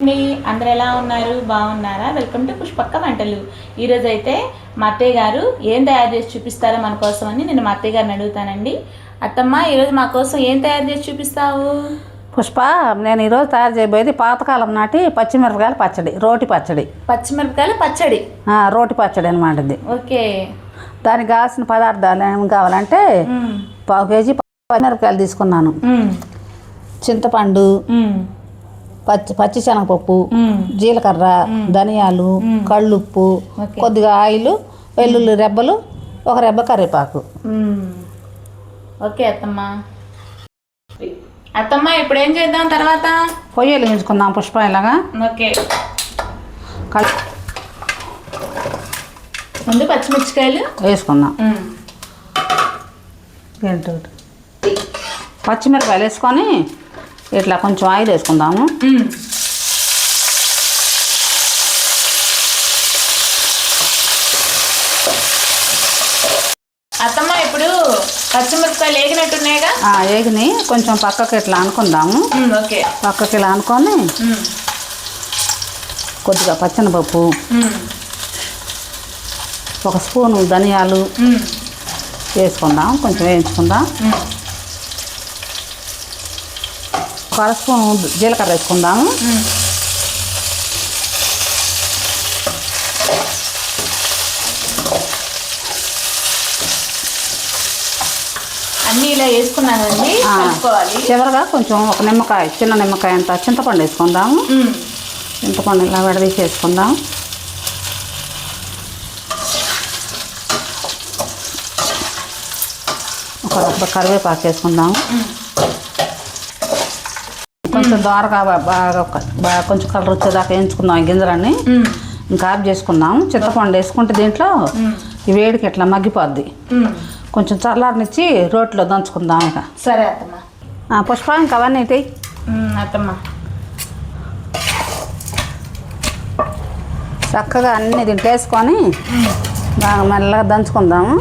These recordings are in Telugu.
అందరు ఎలా ఉన్నారు? బాగున్నారా? వెల్కమ్ టు పుష్పక్క వంటలు. ఈరోజు అయితే మా అత్తయ్య గారు ఏం తయారు చేసి చూపిస్తారో మన కోసం అని నేను మా అత్తయ్య గారిని అడుగుతానండి. అత్తమ్మ, ఈరోజు మా కోసం ఏం తయారు చేసి చూపిస్తావు? పుష్ప, నేను ఈరోజు తయారు చేయబోయేది పాతకాలం నాటి పచ్చిమిరపకాయల పచ్చడి, రోటి పచ్చడి. పచ్చిమిరపకాయల పచ్చడి, రోటి పచ్చడి అనమాట ఇది. ఓకే. దానికి కావాల్సిన పదార్థాలు ఏమి కావాలంటే 1/2 కేజీ పచ్చిమిరపకాయలు తీసుకున్నాను, చింతపండు, పచ్చిశనగపప్పు, జీలకర్ర, ధనియాలు, కళ్ళుప్పు, కొద్దిగా ఆయిల్, వెల్లుల్లి రెబ్బలు, 1 రెబ్బ కరివేపాకు. ఓకే అత్తమ్మ, ఇప్పుడు ఏం చేద్దాం? తర్వాత పొయ్యి వెలిగించుకుందాం పుష్ప ఇలాగా. ఓకే. ముందు పచ్చిమిరపకాయలు వేసుకుందాం. పచ్చిమిరపకాయలు వేసుకొని ఇట్లా కొంచెం ఆయిల్ వేసుకుందాము. అత్తమ్మ, ఇప్పుడు పచ్చిమిరపకాయలు వేగినట్టున్నాయిగా? వేగిని కొంచెం పక్కకి ఇట్లా అనుకుందాము. ఓకే. పక్కకి ఇలా అనుకొని కొద్దిగా పచ్చనపప్పు, 1 స్పూను ధనియాలు వేసుకుందాం, కొంచెం వేయించుకుందాం. 1 స్పూను జీలకర్ర వేసుకుందాము. అన్నీ ఇలా వేసుకున్నానండి. చివరిగా కొంచెం 1 నిమ్మకాయ, చిన్న నిమ్మకాయ అంత చింతపండు వేసుకుందాము. చింతపండు ఇలా విడదీసి వేసుకుందాం. ఒక రబ్బ కరివేపాకు వేసుకుందాము. కొంచెం దోరగా బాగా కొంచెం కలర్ వచ్చేదాకా వేయించుకుందాం ఈ గింజలన్నీ. ఇంకా ఆఫ్ చేసుకుందాం. చింతపండు వేసుకుంటే దీంట్లో ఈ వేడికి ఇట్లా మగ్గిపోద్ది. కొంచెం చల్లారనిచ్చి రోట్లో దంచుకుందాం ఇక. సరే అత్తమ్మ. పుష్ప, ఇంకా అవన్నీ ఇటు అత్తమ్మ. చక్కగా అన్నీ దీంట్లో వేసుకొని బాగా మెల్లగా దంచుకుందాము.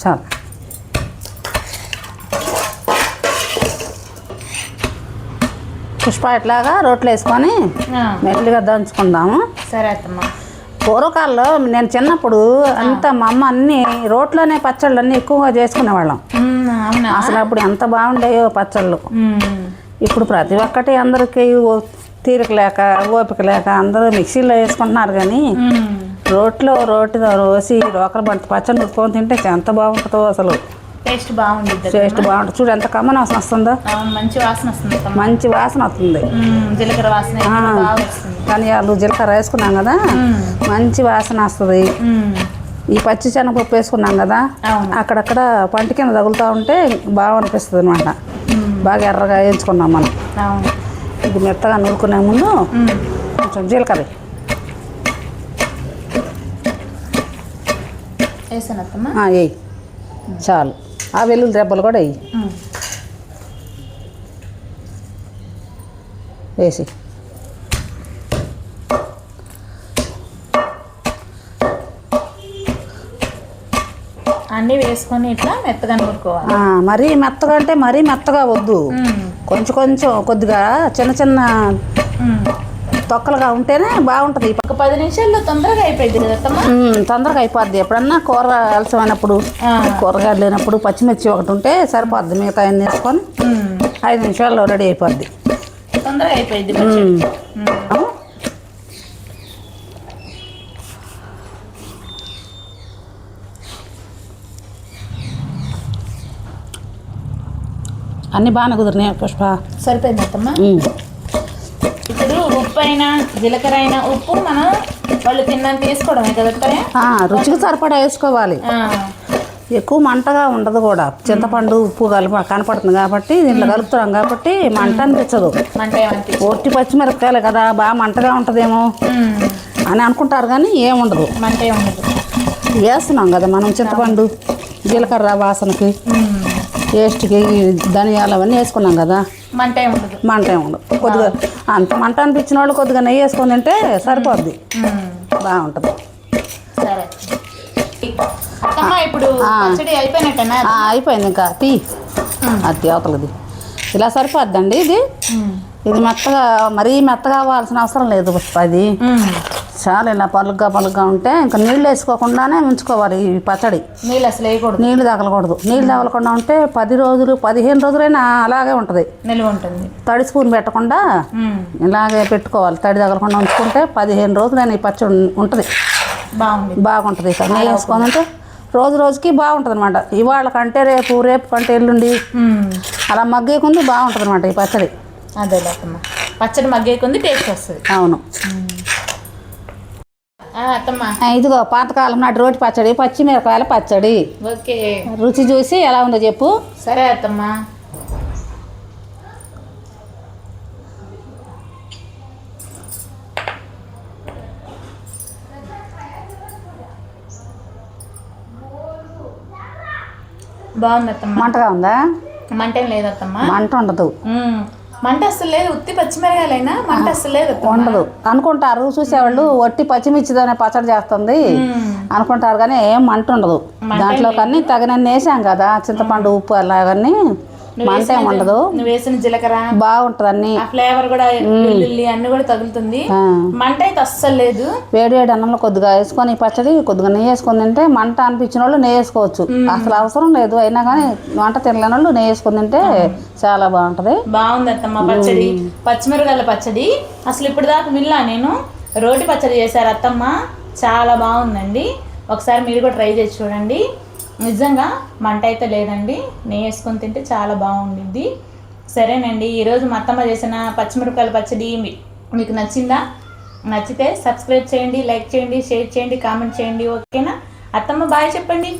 చాలు. పుష్ప ఇట్లాగా రోట్లో వేసుకొని మెల్లిగా దంచుకుందాము. సరే అత్తమ్మ. పూర్వకాలంలో నేను చిన్నప్పుడు అంతా మా అమ్మ అన్ని రోట్లోనే పచ్చళ్ళు అన్నీ ఎక్కువగా చేసుకునేవాళ్ళం. అసలు అప్పుడు ఎంత బాగుండేయో పచ్చళ్ళు. ఇప్పుడు ప్రతి ఒక్కటి అందరికీ తీరిక లేక ఓపిక లేక అందరూ మిక్సీలో వేసుకుంటున్నారు, కానీ రోట్లో రోసి రోకల బంట పచ్చడి నూరుకొని తింటే ఎంత బాగుంటుందో. అసలు టేస్ట్ బాగుంటుంది. చూడు ఎంత కమ్మన వాసన వస్తుందో. మంచి వాసన వస్తుంది. జీలకర్ర వాసన, ధనియాలు, జీలకర్ర వేసుకున్నాం కదా, మంచి వాసన వస్తుంది. ఈ పచ్చి శనగపప్పు వేసుకున్నాం కదా, అక్కడక్కడ పంట కింద తగులుతూ ఉంటే బాగా అనిపిస్తుంది అనమాట. బాగా ఎర్రగా వేయించుకున్నాం మనం. ఇది మెత్తగా నూరుకునే ముందు కొంచెం జీలకర్ర వేయి. చాలు. ఆ వెల్లుల్లి రెబ్బలు కూడా వేయి. వేసి అన్నీ వేసుకొని ఇట్లా మెత్తగా నూరుకోవాలి. మరీ మెత్తగా అంటే మరీ మెత్తగా వద్దు, కొంచెం కొద్దిగా చిన్న తొక్కలుగా ఉంటేనే బాగుంటుంది. ఒక 10 నిమిషాల్లో తొందరగా అయిపోయింది కదా. తొందరగా అయిపోద్ది. ఎప్పుడన్నా కూర అలసమైనప్పుడు, కూరగాయలు లేనప్పుడు పచ్చిమిర్చి ఒకటి ఉంటే సరిపోద్ది. మిగతా అన్నీ వేసుకొని 5 నిమిషాల్లో రెడీ అయిపోద్ది. తొందరగా అయిపోయింది. అన్నీ బాగానే కుదిరినాయి పుష్ప. సరిపోయింది అత్తమ్మ. ఇప్పుడు ఉప్పు అయినా జీలకర్ర అయినా ఉప్పు మనం వాళ్ళు తిన్నాను తీసుకోవడమే కదా. రుచికి సరిపడా వేసుకోవాలి. ఎక్కువ మంటగా ఉండదు కూడా. చింతపండు ఉప్పు కనపడుతుంది కాబట్టి దీంట్లో కలుపుతున్నాం కాబట్టి మంట అనిపించదు. ఒట్టి పచ్చిమిరపకాయలు కదా, బాగా మంటగా ఉంటుందేమో అని అనుకుంటారు, కానీ ఏముండదు, మంటే ఉండదు. వేస్తున్నాం కదా మనం చింతపండు, జీలకర్ర వాసనకి టేస్ట్కి ధనియాలు అవన్నీ వేసుకున్నాం కదా, మంట ఏమి ఉండదు. మంట ఏమి ఉండదు. కొద్దిగా అంత మంట అనిపించిన వాళ్ళు కొద్దిగా నెయ్యి వేసుకొని తింటే సరిపోద్ది, బాగుంటుంది. సరే అత్తమ్మ, ఇప్పుడు పచ్చడి అయిపోయినట్టేనా? అయిపోయింది, ఇంకా తీ అది అవతలది. ఇలా సరిపోద్దండి ఇది. ఇది మెత్తగా, మరీ మెత్తగా అవ్వాల్సిన అవసరం లేదు పుష్ప. ఇది చాలా ఇలా పలుగ్గా ఉంటే ఇంకా నీళ్ళు వేసుకోకుండానే ఉంచుకోవాలి ఈ పచ్చడి. నీళ్ళు అసలు వేయకూడదు, నీళ్ళు తగలకూడదు. నీళ్ళు తగలకుండా ఉంటే 10 రోజులు 15 రోజులైనా అలాగే ఉంటుంది, నిల్వ ఉంటుంది. తడి స్పూన్ పెట్టకుండా ఇలాగే పెట్టుకోవాలి. తడి తగలకుండా ఉంచుకుంటే 15 రోజులైనా ఈ పచ్చడి ఉంటుంది, బాగుంటుంది. ఇక నెయ్యి వేసుకొని ఉంటే రోజుకి బాగుంటుంది అనమాట. ఇవాళ కంటే రేపు కంటే ఎల్లుండి అలా మగ్గేకుంది బాగుంటుంది అనమాట ఈ పచ్చడి. అదే అత్తమ్మ, పచ్చడి మగ్గేకుంది టేస్ట్ వస్తుంది. అవును అత్తమ్మ, ఇదిగో పాతకాలం నాటి రోటి పచ్చడి, పచ్చిమిరపకాయల పచ్చడి. ఓకే, రుచి చూసి ఎలా ఉందో చెప్పు. సరే అత్తమ్మ. బాగుంది అత్తమ్మ. మంటగా ఉందా? మంట ఏం లేదత్తమ్మ, మంట ఉండదు. మంట అసలు లేదు, ఉత్తి పచ్చిమిరకాయలైనా మంట అసలు లేదు, ఉండదు అనుకుంటారు చూసేవాళ్ళు. ఒట్టి పచ్చిమిర్చితోనే పచ్చడి చేస్తుంది అనుకుంటారు, కానీ ఏం మంట ఉండదు. దాంట్లో కానీ తగినన్ని వేసాం కదా, చింతపండు, ఉప్పు అలాగని మంట ఏం ఉండదు. నువ్వు వేసిన జీలకర్ర బాగుంటుంది, అన్ని ఫ్లేవర్ కూడా వెల్లుల్లి అన్ని కూడా తగులుతుంది. మంట అయితే అస్సలు లేదు. వేడి అన్నంలో కొద్దిగా వేసుకొని పచ్చడి కొద్దిగా నెయ్యి వేసుకొని తింటే, మంట అనిపించిన వాళ్ళు నెయ్యి వేసుకోవచ్చు, అసలు అవసరం లేదు. అయినా కానీ మంట తినలేని వాళ్ళు నెయ్యి వేసుకొని తింటే చాలా బాగుంటది. బాగుంది అత్తమ్మ పచ్చడి, పచ్చిమిరకాయల పచ్చడి. అసలు ఇప్పుడు దాకా విన్నా నేను. రోటి పచ్చడి చేశారు అత్తమ్మ, చాలా బాగుందండి. ఒకసారి మీరు కూడా ట్రై చేసి చూడండి. నిజంగా మంట అయితే లేదండి, నెయ్యి వేసుకొని తింటే చాలా బాగుండిద్ది. సరేనండి, ఈరోజు మా అత్తమ్మ చేసిన పచ్చిమిరపకాయల పచ్చడి మీకు నచ్చిందా? నచ్చితే సబ్స్క్రైబ్ చేయండి, లైక్ చేయండి, షేర్ చేయండి, కామెంట్ చేయండి. ఓకేనా అత్తమ్మ? బాయ్ చెప్పండి.